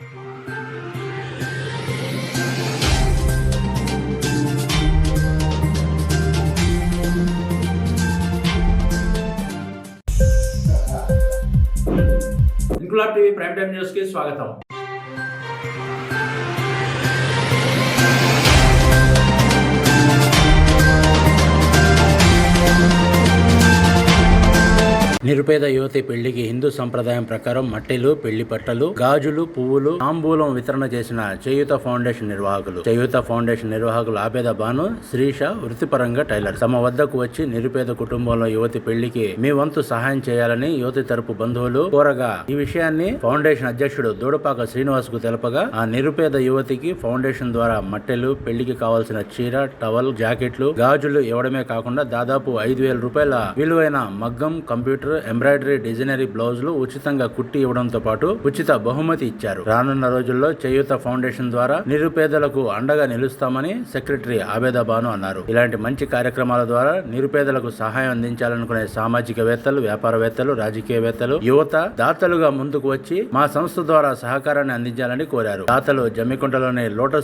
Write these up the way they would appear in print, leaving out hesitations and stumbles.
Inquilab TV prime time news కి స్వాగతం. నిరుపేద యువతి పెళ్లికి హిందూ సంప్రదాయం ప్రకారం మట్టెలు, పెళ్లి పట్టలు, గాజులు, పువ్వులు, తాంబూలం వితరణ చేసిన చేయూత ఫౌండేషన్ నిర్వాహకులు. చేయూత ఫౌండేషన్ నిర్వాహకులు ఆబేద బాను, శ్రీష వృత్తిపరంగా టైలర్. తమ వద్దకు వచ్చి నిరుపేద కుటుంబంలో యువతి పెళ్లికి మీ వంతు సహాయం చేయాలని యువతి తరపు బంధువులు కోరగా, ఈ విషయాన్ని ఫౌండేషన్ అధ్యక్షుడు దూడపాక శ్రీనివాస్ కు తెలపగా, ఆ నిరుపేద యువతికి ఫౌండేషన్ ద్వారా మట్టెలు, పెళ్లికి కావాల్సిన చీర, టవల్, జాకెట్లు, గాజులు ఇవ్వడమే కాకుండా దాదాపు 5,000 రూపాయల విలువైన మగ్గం, కంప్యూటర్, ఎంబ్రాయిడరీ, డిజైనరీ బ్లౌజులు ఉచితంగా కుట్టి ఇవ్వడంతో పాటు ఉచిత బహుమతి ఇచ్చారు. రానున్న రోజుల్లో చేయూత ఫౌండేషన్ ద్వారా నిరుపేదలకు అండగా నిలుస్తామని సెక్రటరీ ఆబేద బాను అన్నారు. ఇలాంటి మంచి కార్యక్రమాల ద్వారా నిరుపేదలకు సహాయం అందించాలనుకునే సామాజికవేత్తలు, వ్యాపారవేత్తలు, రాజకీయవేత్తలు, యువత దాతలుగా ముందుకు వచ్చి మా సంస్థ ద్వారా సహకారాన్ని అందించాలని కోరారు. దాతలు జమ్మికుంటలోని లోటస్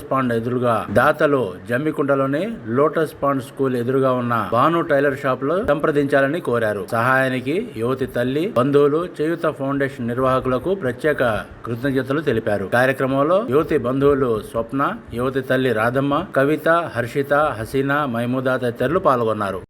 పాండ్ స్కూల్ ఎదురుగా ఉన్న బాను టైలర్ షాప్ లో సంప్రదించాలని కోరారు. సహాయానికి యువతి తల్లి, బంధువులు, చేయూత ఫౌండేషన్ నిర్వాహకులకు ప్రత్యేక కృతజ్ఞతలు తెలిపారు. కార్యక్రమంలో యువతి బంధువులు స్వప్న, యువతి తల్లి రాధమ్మ, కవిత, హర్షిత, హసీనా, మైమూదా తదితరులు పాల్గొన్నారు.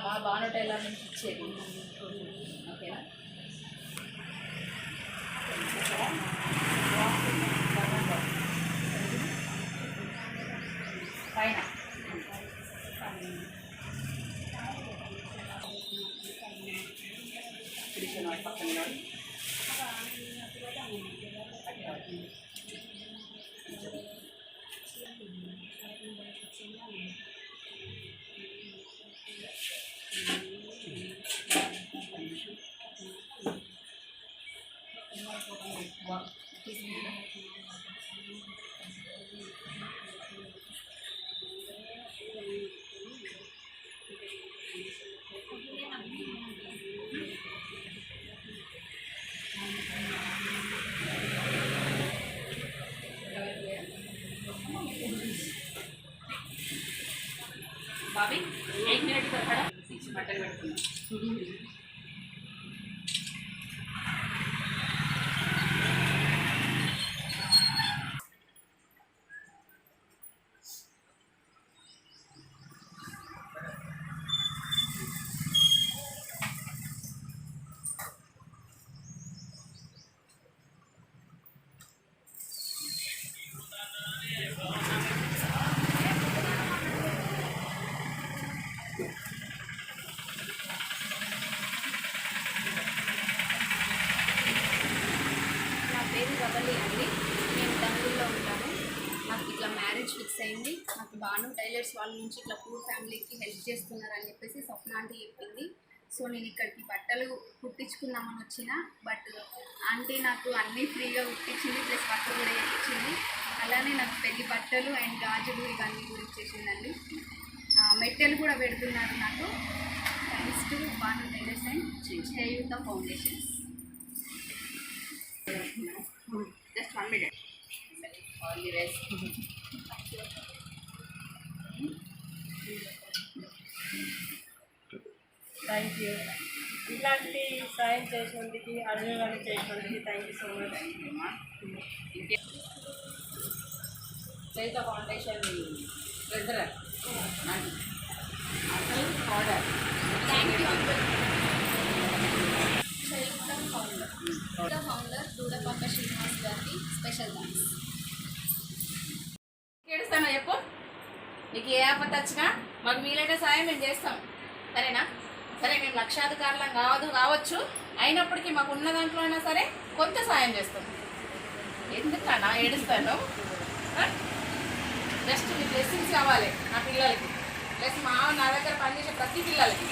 మా బాను టైలర్ నుంచి ఇచ్చేది. ఓకేనా? పైన పక్కన బాబీ 1 మినిట్ పక్కన 6 బట్టలు పెడుతున్నాం. అండి, నేను తంగూరులో ఉంటాను. నాకు ఇట్లా మ్యారేజ్ ఫిక్స్ అయింది. నాకు బాను టైలర్స్ వాళ్ళ నుంచి ఇట్లా పూర్ ఫ్యామిలీకి హెల్ప్ చేస్తున్నారని చెప్పేసి స్వప్న ఆంటీ చెప్పింది. సో నేను ఇక్కడికి బట్టలు కుట్టించుకుందామని వచ్చిన, బట్ ఆంటీ నాకు అన్నీ ఫ్రీగా కుట్టించింది, ప్లస్ బట్టలు కూడా ఇచ్చింది. అలానే నాకు పెళ్లి బట్టలు అండ్ గాజులు ఇవన్నీ కూడా ఇచ్చేసిందండి. మెట్టెలు కూడా పెడుతున్నారు నాకు. Thanks to Banu tailors and Cheyutha foundations. Just 1 minute. All the rest. Thank you. ఇలాంటి సాయం చేసినందుకు, అర్జున్ చేసినందుకు thank you so much. Cheyutha foundation treasurer order. Thank you. వచ్చినా మాకు వీలైన సాయం మేము చేస్తాం, సరేనా? సరే మేము లక్షాధికారులం కావచ్చు, అయినప్పటికీ మాకు ఉన్న దాంట్లో అయినా సరే కొంత సాయం చేస్తాం. ఎందుకన్నా ఏడుస్తాను? జస్ట్ మీ బ్లెస్సింగ్స్ కావాలి నా పిల్లలకి, ప్లస్ నా దగ్గర పనిచేసే ప్రతి పిల్లలకి.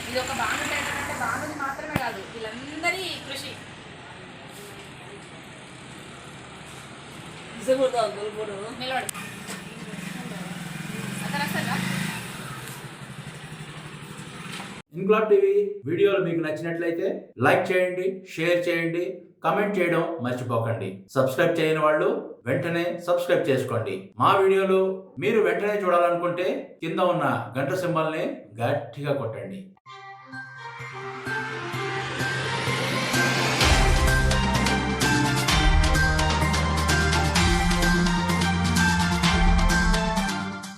ఇది ఒక బాను టైలర్ అంటే బానుది మాత్రమే కాదు, వీళ్ళందరి కృషి. నిలబడు అక్కడ వస్తారా? ఇన్క్లాబ్ టీవీ వీడియోలు మీకు నచ్చినట్లయితే లైక్ చేయండి, షేర్ చేయండి, కమెంట్ చేయడం మర్చిపోకండి. సబ్స్క్రైబ్ చేయని వాళ్ళు వెంటనే సబ్స్క్రైబ్ చేసుకోండి. మా వీడియోలు మీరు వెంటనే చూడాలనుకుంటే కింద ఉన్న గంట సింబల్ని గట్టిగా కొట్టండి.